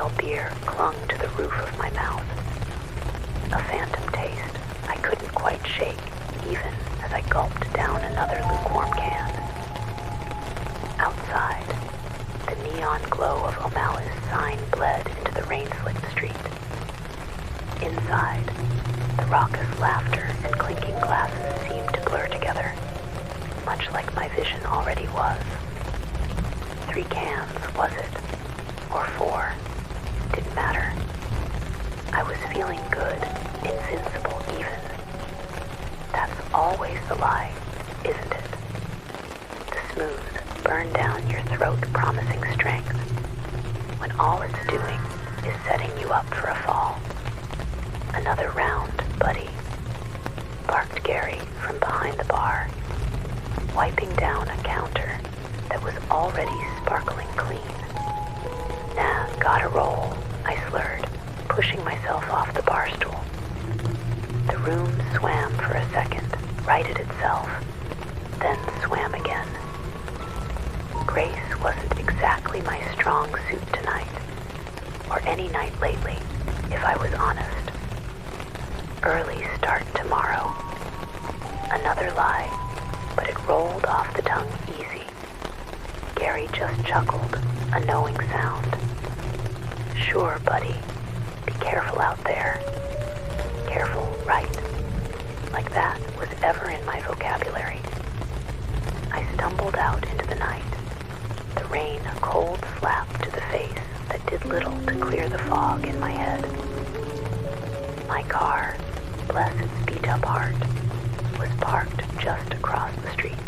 stale beer clung to the roof of my mouth. A phantom taste I couldn't quite shake, even as I gulped down another lukewarm can. Outside, the neon glow of O'Malley's sign bled into the rain-slicked street. Inside, the raucous laughter and clinking glasses seemed to blur together, much like my vision already was. 3 cans, was it? Or 4? Didn't matter. I was feeling good, invincible even. That's always the lie, isn't it? The smooth, burn down your throat promising strength, when all it's doing is setting you up for a fall. Another round, buddy, barked Gary from behind the bar, wiping down a counter that was already sparkling clean. Nah, gotta roll, I slurred, pushing myself off the bar stool. The room swam for a second, righted itself, then swam again. Grace wasn't exactly my strong suit tonight, or any night lately, if I was honest. Early start tomorrow. Another lie, but it rolled off the tongue easy. Gary just chuckled, a knowing sound. Sure, buddy. Be careful out there. Careful, right? Like that was ever in my vocabulary. I stumbled out into the night, the rain a cold slap to the face that did little to clear the fog in my head. My car, bless its beat-up heart, was parked just across the street.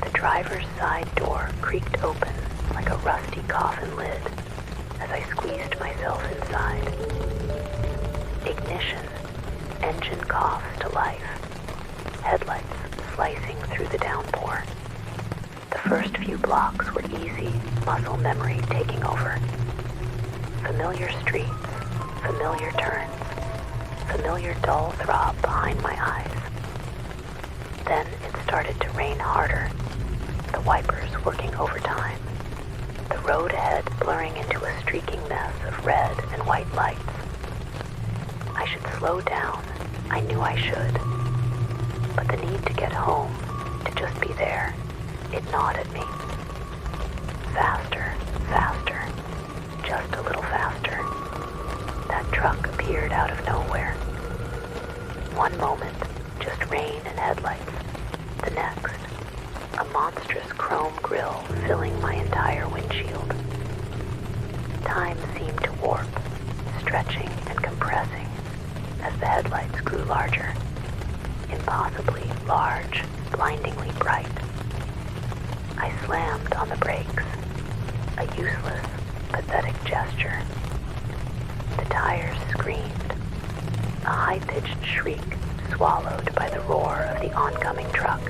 The driver's side door creaked open like a rusty coffin lid as I squeezed myself inside. Ignition, engine coughs to life, headlights slicing through the downpour. The first few blocks were easy, muscle memory taking over. Familiar streets, familiar turns, familiar dull throb behind my eyes. Then it started to rain harder, the wipers working overtime, the road ahead blurring into a streaking mess of red and white lights. I should slow down, I knew I should. But the need to get home, to just be there, it gnawed at me. Faster, faster, just a little faster. That truck appeared out of nowhere. One moment, just rain and headlights. The next, a monstrous chrome grille filling my entire windshield. Time seemed to warp, stretching and compressing as the headlights grew larger, impossibly large, blindingly bright. I slammed on the brakes, a useless, pathetic gesture. The tires screamed, a high-pitched shriek swallowed by the roar of the oncoming truck.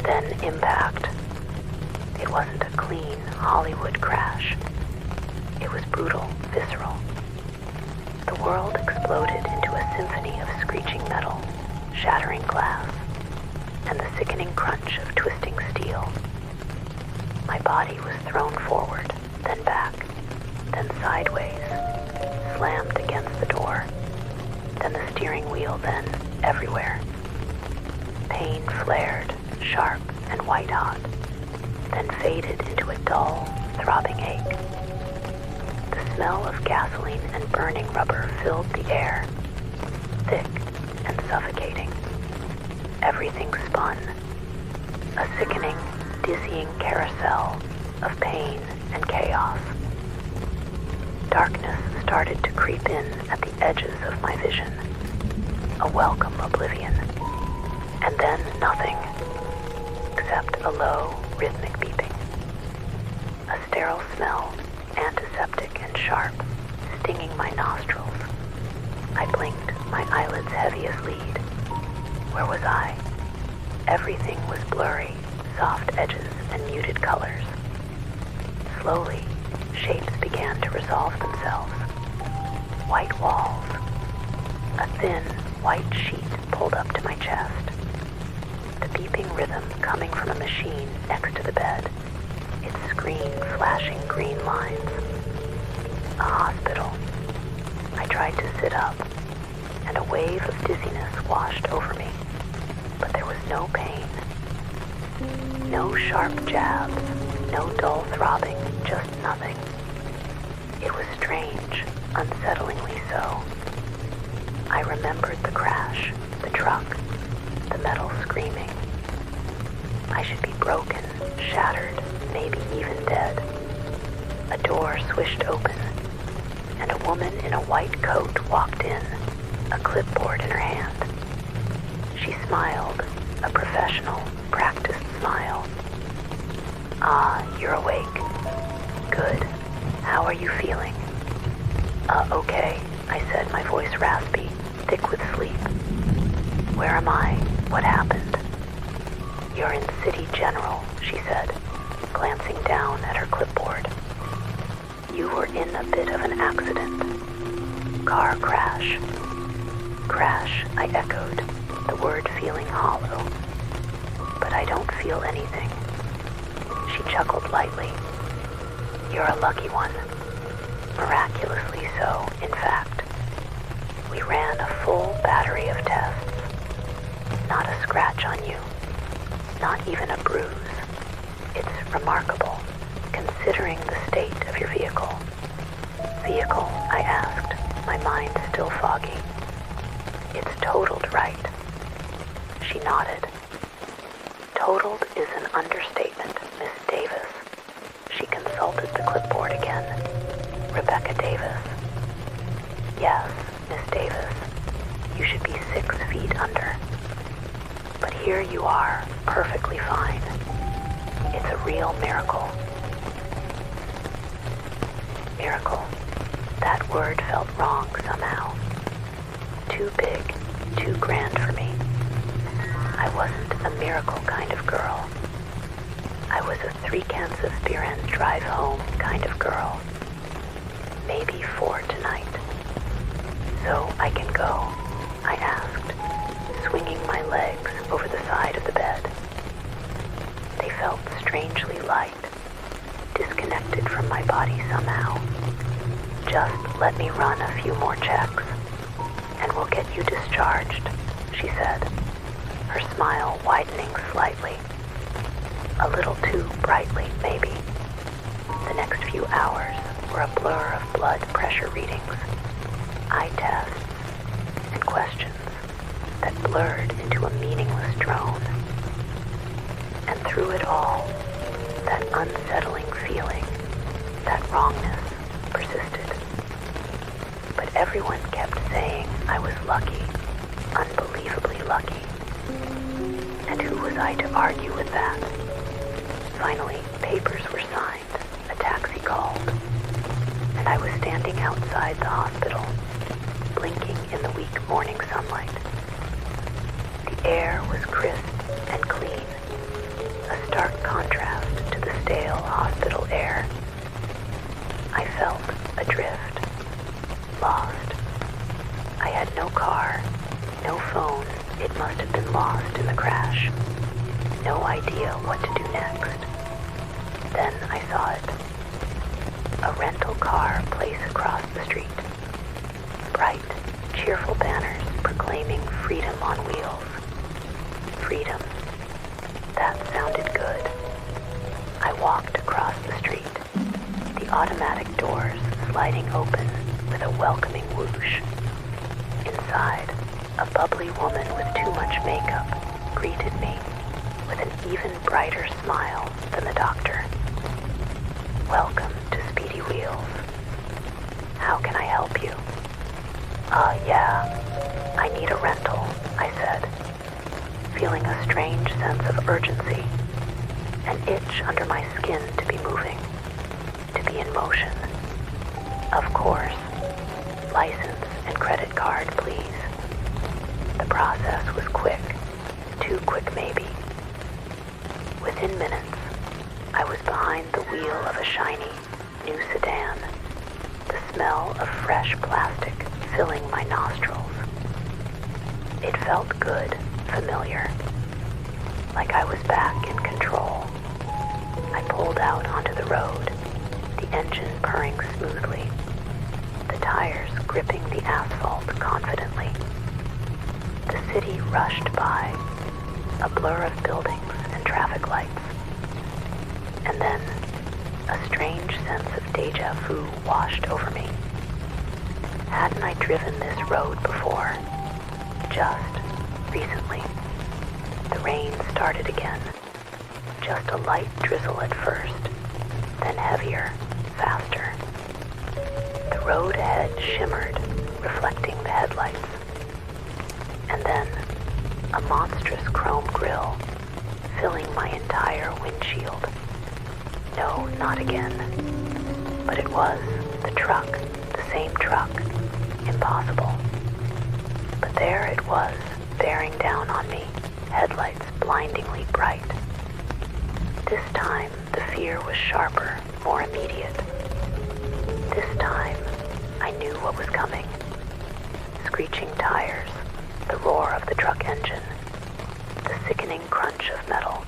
Then impact. It wasn't a clean Hollywood crash. It was brutal, visceral. The world exploded into a symphony of screeching metal, shattering glass, and the sickening crunch of twisting steel. My body was thrown forward, then back, then sideways, slammed against the door, then the steering wheel, then everywhere. Pain flared, sharp and white-hot, then faded into a dull, throbbing ache. The smell of gasoline and burning rubber filled the air, thick and suffocating. Everything spun, a sickening, dizzying carousel of pain and chaos. Darkness started to creep in at the edges of my vision, a welcome oblivion, and then nothing, except a low, rhythmic beeping. A sterile smell, antiseptic and sharp, stinging my nostrils. I blinked, my eyelids heavy as lead. Where was I? Everything was blurry, soft edges and muted colors. Slowly, shapes began to resolve themselves. White walls. A thin, white sheet pulled up to my chest. The beeping rhythm coming from a machine next to the bed, its screen flashing green lines. A hospital. I tried to sit up, and a wave of dizziness washed over me, but there was no pain. No sharp jabs, no dull throbbing, just nothing. It was strange, unsettlingly so. I remembered the crash, the truck, the metal screaming. I should be broken, shattered, maybe even dead. A door swished open, and a woman in a white coat walked in, a clipboard in her hand. She smiled, a professional, practiced smile. "Ah, you're awake. Good. How are you feeling?" Okay," I said, my voice raspy, thick with sleep. "Where am I? What happened?" "You're in City General," she said, glancing down at her clipboard. "You were in a bit of an accident. Car crash." "Crash," I echoed, the word feeling hollow. "But I don't feel anything." She chuckled lightly. "You're a lucky one. Miraculously so, in fact. We ran a full battery of tests. Not a scratch on you. Not even a bruise. It's remarkable, considering the state of your vehicle." "Vehicle?" I asked, my mind still foggy. "It's totaled, right?" She nodded. "Totaled is an understatement, Miss Davis." She consulted the clipboard again. "Rebecca Davis." "Yes, Miss Davis. You should be 6 feet under. But here you are, perfectly fine. It's a real miracle." Miracle. That word felt wrong somehow. Too big, too grand for me. I wasn't a miracle kind of girl. I was a 3 cans of beer and drive home kind of girl. Maybe 4 tonight. "So I can go?" I asked, swinging my legs over the side of the bed. They felt strangely light, disconnected from my body somehow. "Just let me run a few more checks, and we'll get you discharged," she said, her smile widening slightly. A little too brightly, maybe. The next few hours were a blur of blood pressure readings, eye tests, and questions that blurred into a meaningless drone. And through it all, that unsettling feeling, that wrongness, persisted. But everyone kept saying I was lucky, unbelievably lucky. And who was I to argue with that? Finally, papers were signed, a taxi called, and I was standing outside the hospital, blinking in the weak morning sunlight. The air was crisp and clean, a stark contrast to the stale hospital air. I felt adrift, lost. I had no car, no phone. It must have been lost in the crash. No idea what to do next. Then I saw it. A rental car placed across the street. Bright, cheerful banners proclaiming freedom on wheels. Freedom. That sounded good. I walked across the street, the automatic doors sliding open with a welcoming whoosh. Inside, a bubbly woman with too much makeup greeted me with an even brighter smile than the doctor. "Welcome to Speedy Wheels. How can I help you?" Yeah, I need a rental," I said, feeling a strange sense of urgency, an itch under my skin to be moving, to be in motion. "Of course. License and credit card, please." The process was quick, too quick maybe. Within minutes, I was behind the wheel of a shiny, new sedan, the smell of fresh plastic filling my nostrils. It felt good, familiar, like I was back in control. I pulled out onto the road, the engine purring smoothly, tires gripping the asphalt confidently. The city rushed by, a blur of buildings and traffic lights. And then, a strange sense of deja vu washed over me. Hadn't I driven this road before? Just recently. The rain started again. Just a light drizzle at first, then heavier, faster. The road ahead shimmered, reflecting the headlights. And then, a monstrous chrome grille, filling my entire windshield. No, not again. But it was the truck, the same truck. Impossible. But there it was, bearing down on me, headlights blindingly bright. This time, the fear was sharper, more immediate. This time, I knew what was coming. Screeching tires, the roar of the truck engine, the sickening crunch of metal.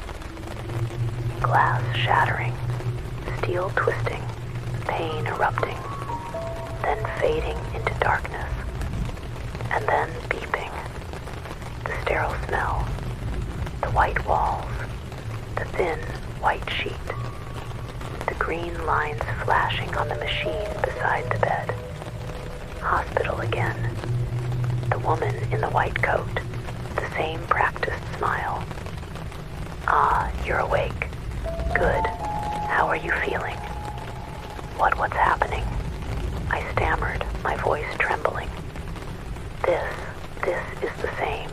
Glass shattering, steel twisting, pain erupting, then fading into darkness, and then beeping. The sterile smell, the white walls, the thin white sheet, the green lines flashing on the machine beside the bed. Hospital again. The woman in the white coat, the same practiced smile. Ah, you're awake. Good. How are you feeling? What's happening? I stammered, my voice trembling. This is the same.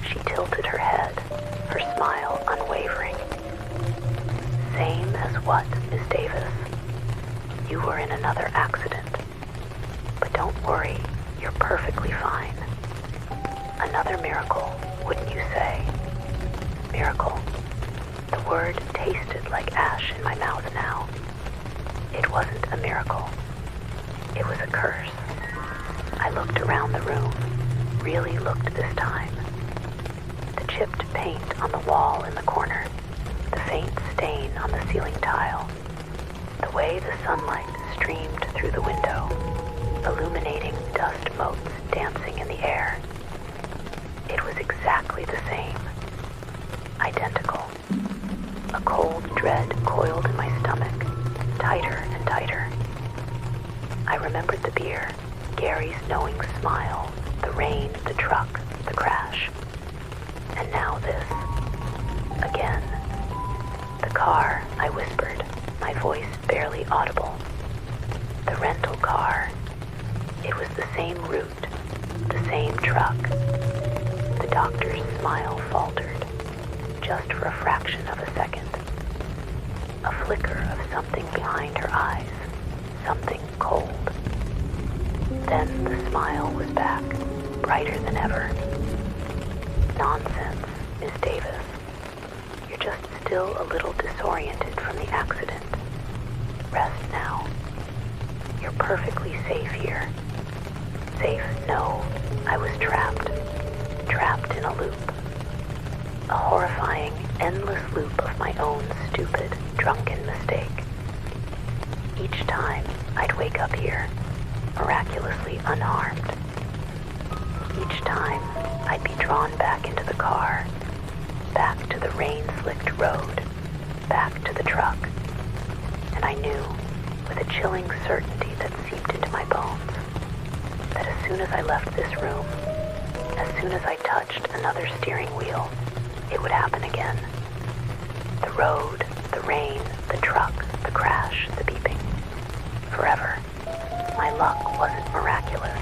She tilted her head, her smile unwavering. Same as what, Miss Davis? You were in another accident. But don't worry, you're perfectly fine. Another miracle, wouldn't you say? Miracle. The word tasted like ash in my mouth now. It wasn't a miracle. It was a curse. I looked around the room, really looked this time. The chipped paint on the wall in the corner, the faint stain on the ceiling tile, the way the sunlight streamed through the window, illuminating dust motes dancing in the air. It was exactly the same. Identical. A cold dread coiled in my stomach, tighter and tighter. I remembered the beer, Gary's knowing smile, the rain, the truck, the crash. And now this. Again. The car, I whispered, my voice barely audible. The rental car. It was the same route, the same truck. The doctor's smile faltered, just for a fraction of a second. A flicker of something behind her eyes, something cold. Then the smile was back, brighter than ever. Nonsense, Miss Davis. You're just still a little disoriented from the accident. Rest now. You're perfectly safe here. Safe? No, I was trapped. Trapped in a loop. A horrifying, endless loop of my own stupid, drunken mistake. Each time I'd wake up here, miraculously unharmed. Each time I'd be drawn back into the car, back to the rain-slicked road, back to the truck. And I knew, with a chilling certainty that seeped into my bones, that as soon as I left this room, as soon as I touched another steering wheel, it would happen again. The road, the rain, the truck, the crash, the beeping. Forever. My luck wasn't miraculous.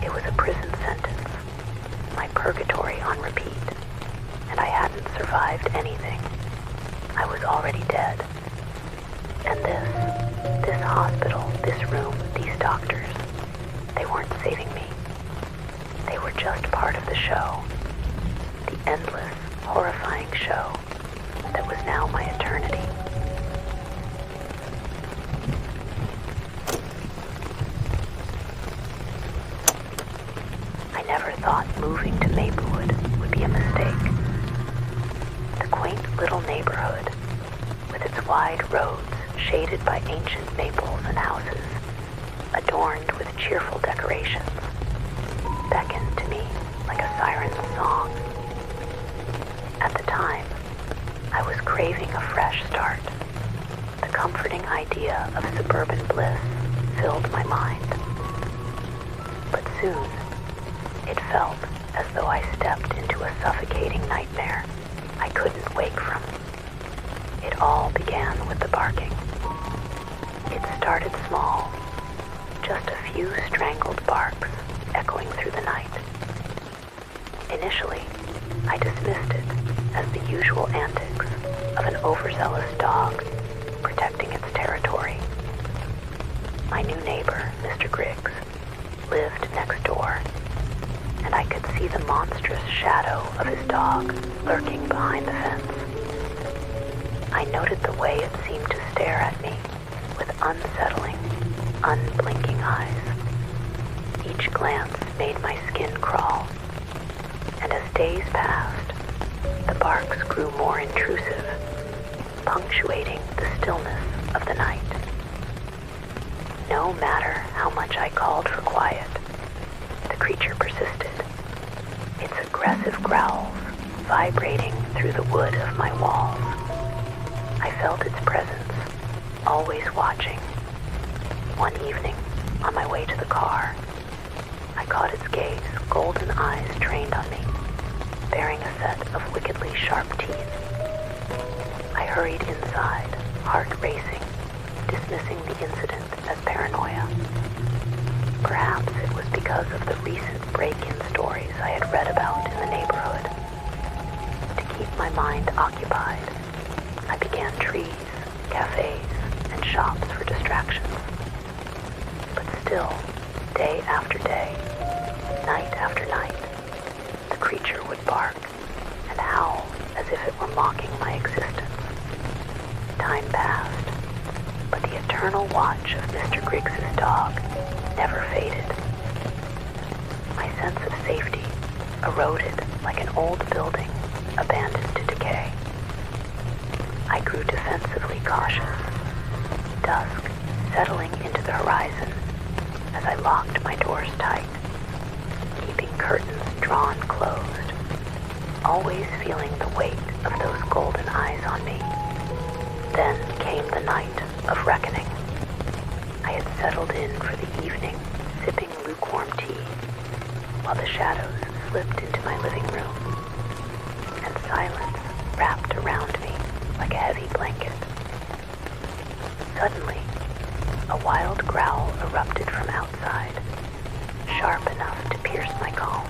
It was a prison sentence. My purgatory on repeat. And I hadn't survived anything. I was already dead. And this hospital, this room, these doctors, they weren't saving me. They were just part of the show. The endless, horrifying show that was now my eternity. I never thought moving to Maplewood would be a mistake. The quaint little neighborhood, with its wide roads shaded by ancient maples and houses, adorned with cheerful decorations, beckoned to me like a siren's song. At the time, I was craving a fresh start. The comforting idea of suburban bliss filled my mind. But soon, it felt as though I stepped into a suffocating nightmare I couldn't wake from. It all began with the barking. It started small, just a few strangled barks echoing through the night. Initially, I dismissed it as the usual antics of an overzealous dog protecting its territory. My new neighbor, Mr. Griggs, lived next door, and I could see the monstrous shadow of his dog lurking behind the fence. I noted the way it seemed to stare at me with unsettling, unblinking eyes. Each glance made my skin crawl, and as days passed, the barks grew more intrusive, punctuating the stillness of the night. No matter how much I called for quiet, the creature persisted, its aggressive growls vibrating through the wood of my walls. I felt its presence, always watching. One evening, on my way to the car, I caught its gaze, golden eyes trained on me, bearing a set of wickedly sharp teeth. I hurried inside, heart racing, dismissing the incident as paranoia. Perhaps it was because of the recent break-in stories I had read about in the neighborhood. To keep my mind occupied, I began trees, cafes, and shops for distractions. But still, day after day, night after night, the creature would bark and howl as if it were mocking my existence. Time passed, but the eternal watch of Mr. Griggs's dog never faded. My sense of safety eroded like an old building abandoned to decay. I grew defensively cautious, dusk settling into the horizon as I locked my doors tight, keeping curtains drawn closed, always feeling the weight of those golden eyes on me. Then came the night of reckoning. I had settled in for the evening, sipping lukewarm tea, while the shadows slipped into my living room, and silence wrapped around me like a heavy blanket. Suddenly, a wild growl erupted from outside, sharp enough to pierce my calm.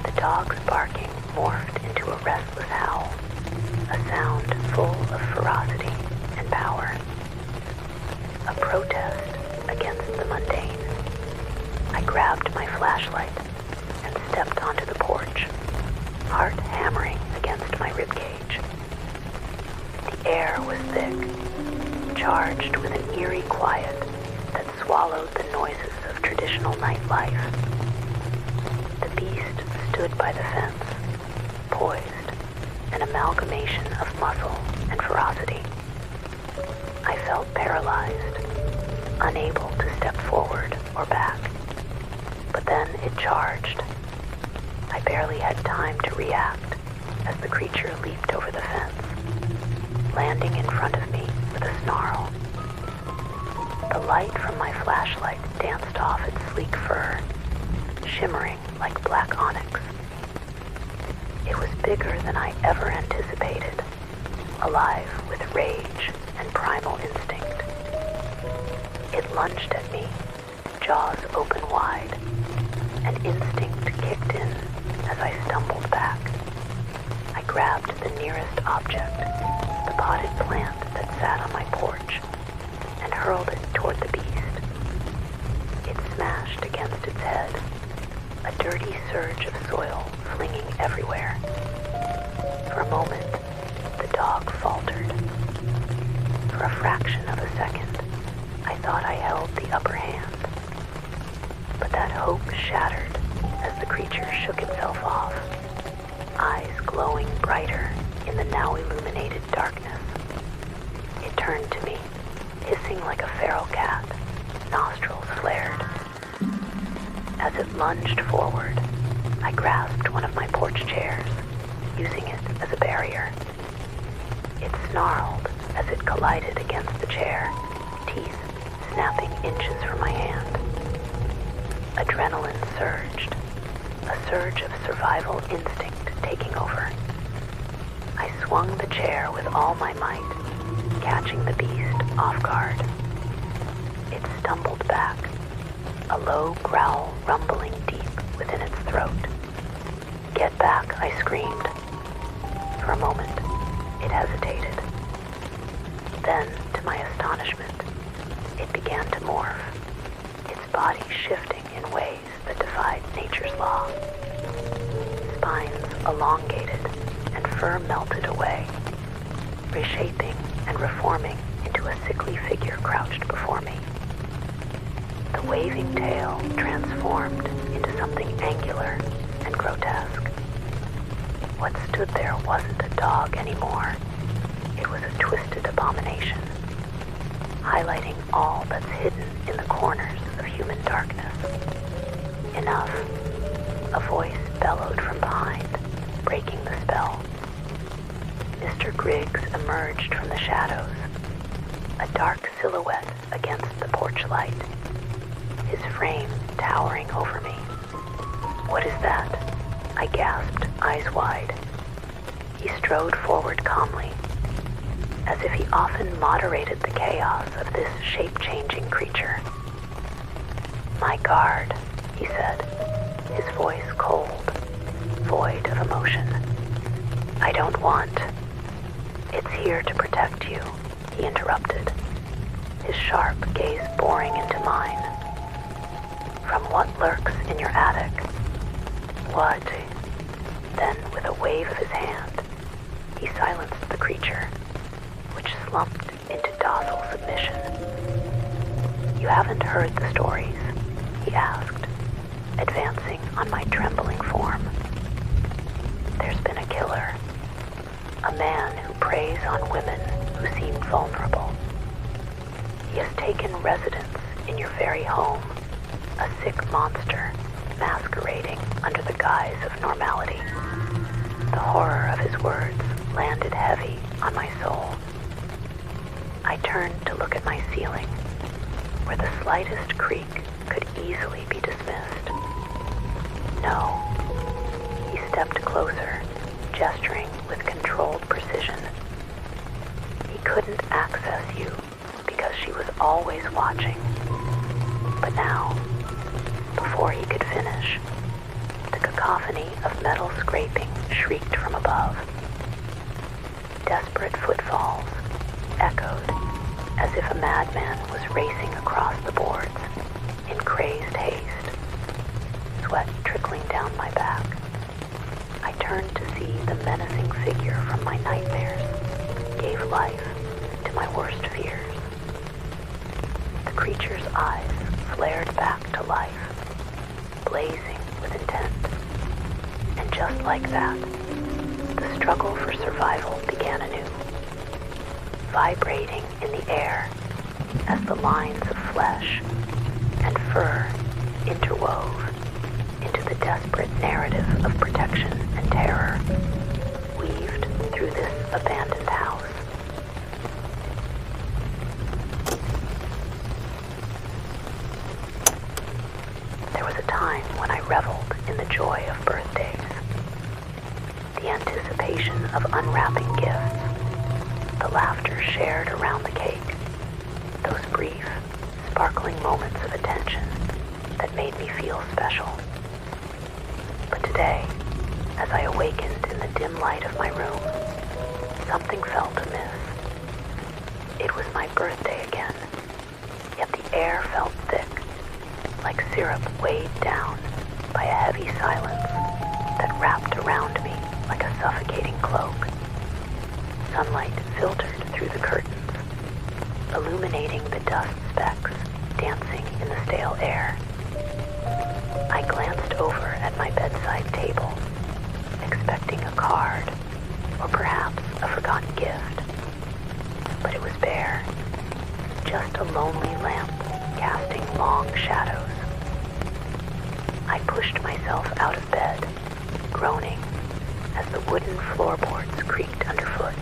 The dog's barking morphed into a restless howl, a sound full of ferocity and power. A protest against the mundane. I grabbed my flashlight and stepped onto the porch, heart hammering against my ribcage. The air was thick, charged with an eerie quiet that swallowed the noises of traditional nightlife. The beast stood by the fence, poised, an amalgamation of muscle and ferocity. I felt paralyzed, unable to step forward or back. But then it charged. I barely had time to react as the creature leaped over the fence, landing in front of me with a snarl. The light from my flashlight danced off its sleek fur, shimmering like black onyx. It was bigger than I ever anticipated, alive with rage and primal instinct. It lunged at me, jaws open wide. An instinct kicked in as I stumbled back. I grabbed the nearest object, the potted plant that sat on my porch, and hurled it toward the beast. It smashed against its head, a dirty surge of soil flinging everywhere. For a moment, the dog faltered. For a fraction of a second, I thought I held the upper hand. But that hope shattered as the creature shook itself off, eyes glowing brighter in the now illuminated darkness. It turned to me, hissing like a feral cat, nostrils flared. As it lunged forward, I grasped one of my porch chairs, using it as a barrier. It snarled as it collided against the chair, teeth snapping inches from my hand. Adrenaline surged, a surge of survival instinct taking over. I swung the chair with all my might, catching the beast off guard. It stumbled back, a low growl rumbling deep within its throat. "Get back," I screamed. For a moment, it hesitated. Then, to my astonishment, it began to morph, its body shifting in ways that defied nature's law. Spines elongated and fur melted away, reshaping and reforming into a sickly figure crouched before me. The waving tail transformed into something angular and grotesque. What stood there wasn't a dog anymore. It was a twisted abomination, highlighting all that's hidden in the corners of human darkness. Enough. A voice bellowed from behind, breaking the spell. Mr. Griggs emerged from the shadows, a dark silhouette against the porch light, his frame towering over me. "What is that?" I gasped, eyes wide. He strode forward calmly, as if he often moderated the chaos of this shape-changing creature. "My guard," he said, his voice cold, void of emotion. "I don't want." "It's here to protect you," he interrupted, his sharp gaze boring into mine. "From what lurks in your attic?" "What?" Then, with a wave of his hand, he silenced the creature, which slumped into docile submission. "You haven't heard the stories?" he asked, advancing on my trembling form. "There's been a killer, a man who preys on women who seem vulnerable. He has taken residence in your very home, a sick monster masquerading under the guise of normality." The horror of his words landed heavy on my soul. I turned to look at my ceiling, where the slightest creak could easily be dismissed. "No." He stepped closer, gesturing with controlled precision. "He couldn't access you because she was always watching. But now, before he could finish, the cacophony of metal scraping shrieked from above. Desperate footfalls echoed as if a madman was racing across the boards in crazed haste, sweat trickling down my back. I turned to see the menacing figure from my nightmares gave life to my worst fears. The creature's eyes flared back to life, blazing with intent. And just like that, the struggle for survival began anew, vibrating in the air as the lines of flesh and fur interwove into the desperate narrative of protection and terror weaved through this abandoned house. There was a time when I reveled in the joy of birthdays, the anticipation of unwrapping gifts, the laughter shared around the cake, those brief, sparkling moments of attention that made me feel special. But today, as I awakened in the dim light of my room, something felt amiss. It was my birthday again, yet the air felt thick, like syrup weighed down by a heavy silence that wrapped around me like a suffocating cloak. Sunlight filtered through the curtains, illuminating the dust specks dancing in the stale air. I glanced over at my bedside table, expecting a card or perhaps a forgotten gift. But it was bare, just a lonely lamp casting as the wooden floorboards creaked underfoot.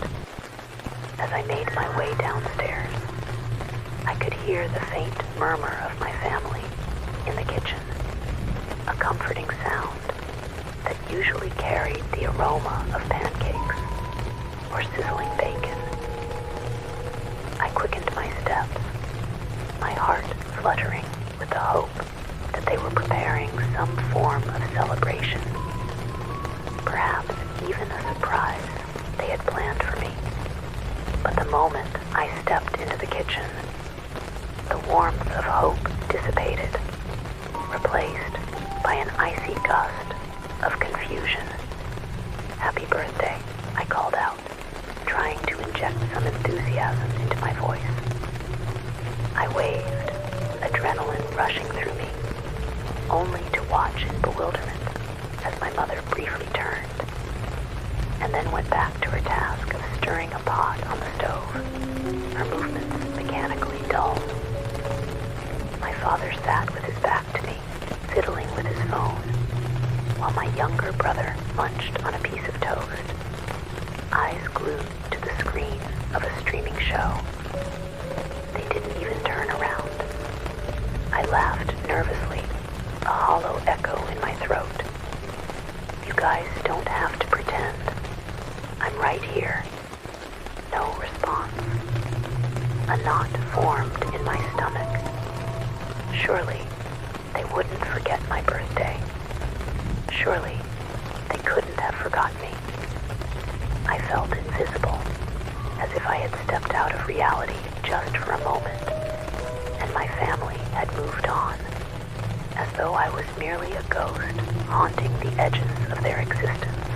As I made my way downstairs, I could hear the faint murmur of my family in the kitchen, a comforting sound that usually carried the aroma of pancakes or sizzling bacon. I quickened my steps, my heart fluttering with the hope that they were preparing some form of celebration, perhaps even a surprise they had planned for me. But the moment I stepped into the kitchen, the warmth of hope dissipated, replaced by an icy gust of confusion. "Happy birthday," I called out, trying to inject some enthusiasm into my voice. I waved, adrenaline rushing through me, only to watch in bewilderment as my mother briefly turned, and then went back to her task of stirring a pot on the stove, her movements mechanically dull. My father sat with his back to me, fiddling with his phone, while my younger brother munched on a piece of toast, eyes glued to the screen of a streaming show. They didn't even turn around. I laughed nervously, a hollow echo in my throat. "You guys don't have to pretend. I'm right here." No response. A knot formed in my stomach. Surely they wouldn't forget my birthday. Surely they couldn't have forgotten me. I felt invisible, as if I had stepped out of reality just for a moment, and my family had moved on, as though I was merely a ghost haunting the edges of their existence.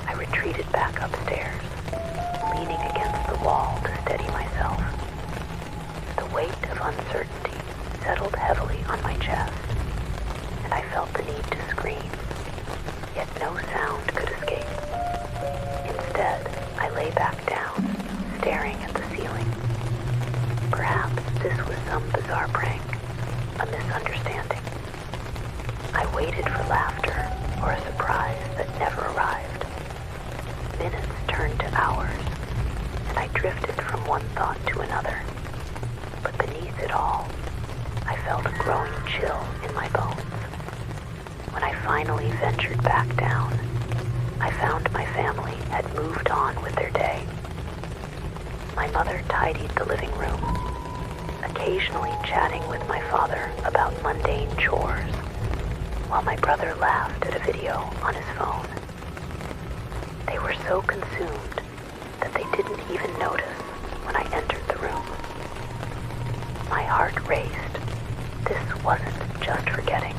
I retreated back upstairs, leaning against the wall to steady myself. The weight of uncertainty settled heavily on my chest, and I felt the need to scream, yet no sound could escape. Instead, I lay back down, staring at the ceiling. Perhaps this was some bizarre prank, a misunderstanding. I waited for laughter or a surprise that never arrived. Minutes turned to hours, and I drifted from one thought to another. But beneath it all, I felt a growing chill in my bones. When I finally ventured back down, I found my family had moved on with their day. My mother tidied the living room, occasionally chatting with my father about mundane chores, while my brother laughed at a video on his phone. They were so consumed that they didn't even notice when I entered the room. My heart raced. This wasn't just forgetting.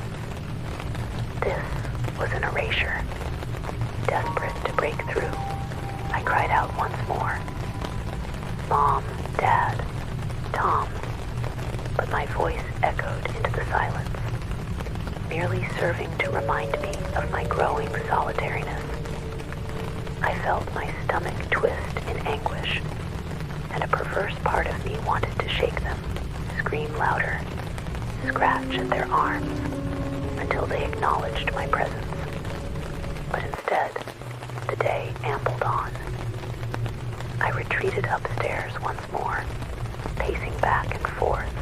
This was an erasure. Desperate to break through, I cried out once more. "Mom, Dad, Tom," but my voice echoed into the silence, merely serving to remind me of my growing solitariness. I felt my stomach twist in anguish, and a perverse part of me wanted to shake them, scream louder, scratch at their arms, until they acknowledged my presence. But instead, the day ambled on. I retreated upstairs once more, pacing back and forth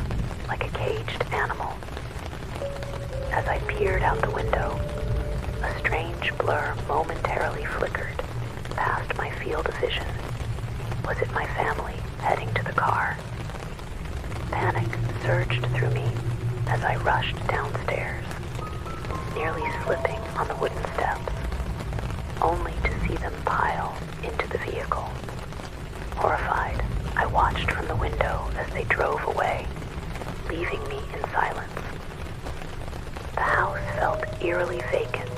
like a caged animal. As I peered out the window, a strange blur momentarily flickered past my field of vision. Was it my family heading to the car? Panic surged through me as I rushed downstairs, nearly slipping on the wooden steps, only to see them pile into the vehicle. Horrified, I watched from the window as they drove away, leaving me in silence. The house felt eerily vacant.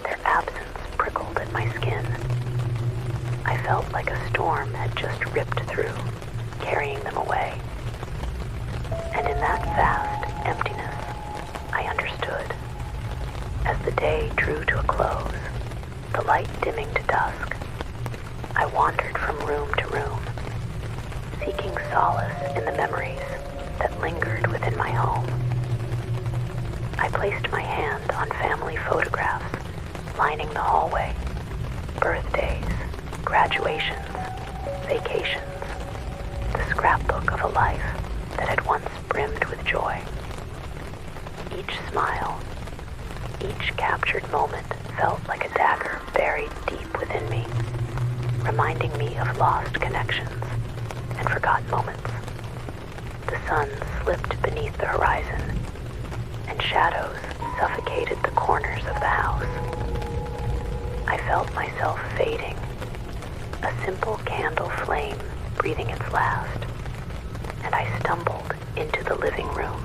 Their absence prickled at my skin. I felt like a storm had just ripped through, carrying them away. And in that vast emptiness, I understood. As the day drew to a close, the light dimming to dusk, I wandered from room to room, seeking solace in the memories that lingered within my home. I placed my hand on family photographs lining the hallway, birthdays, graduations, vacations, the scrapbook of a life that had once brimmed with joy. Each smile, each captured moment felt like a dagger buried deep within me, reminding me of lost connections and forgotten moments. The sun slipped beneath the horizon, and shadows suffocated the corners of the house. I felt myself fading, a simple candle flame breathing its last, and I stumbled into the living room.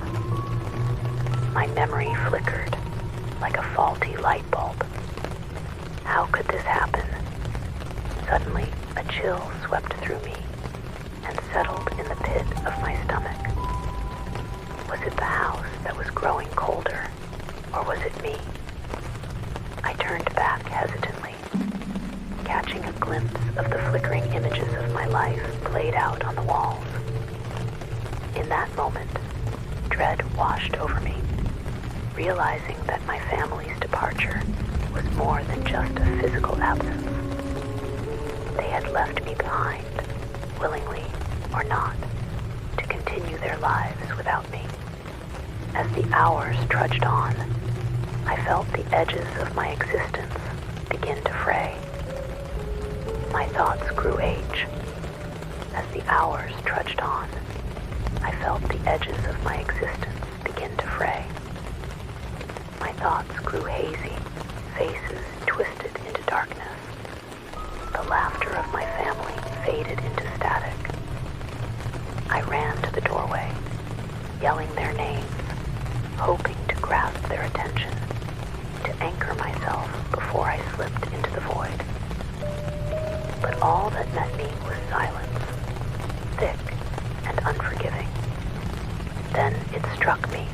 My memory flickered like a faulty light bulb. How could this happen? Suddenly, a chill swept through me and settled in the pit of my stomach. Was it the house that was growing colder, or was it me? I turned back hesitantly, catching a glimpse of the flickering images of my life played out on the walls. In that moment, dread washed over me, realizing that my family's departure was more than just a physical absence. They had left me behind, willingly or not, to continue their lives without me. As the hours trudged on, I felt the edges of my existence begin to fray. My thoughts grew age. As the hours trudged on, I felt the edges of my existence begin to fray. My thoughts grew hazy, faces twisted into darkness. The laughter of my family faded into static. I ran to the doorway, yelling their names, hoping to grasp their attention, to anchor myself before I slipped into the void. But all that met me was silence, thick and unforgiving. Then it struck me.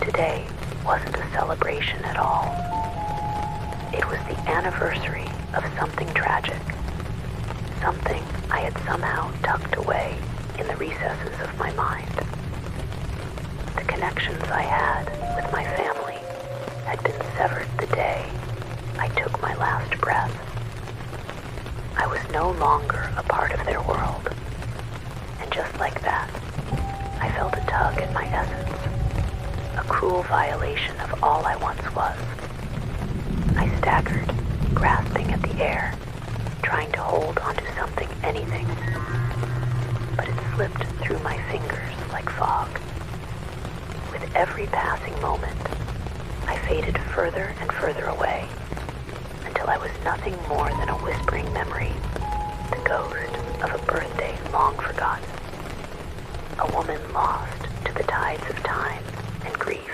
Today wasn't a celebration at all. It was the anniversary of something tragic, something I had somehow tucked away in the recesses of my mind. The connections I had with my family had been severed the day I took my last breath. I was no longer a part of their world, and just like that, I felt a tug at my essence, a cruel violation of all I once was. I staggered, grasping at the air, trying to hold onto something, anything, but it slipped through my fingers like fog. With every passing moment, I faded further and further away, until I was nothing more than a whispering memory, the ghost of a birthday long forgotten, a woman lost to the tides of time and grief.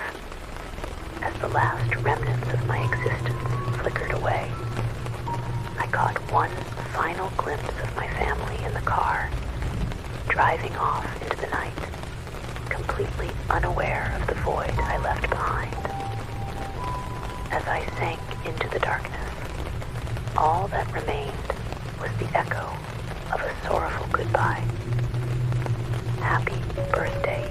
As the last remnants of my existence flickered away, I caught one final glimpse of my family in the car, driving off into the night, completely unaware of the void I left behind. As I sank into the darkness, all that remained was the echo of a sorrowful goodbye. Happy birthday,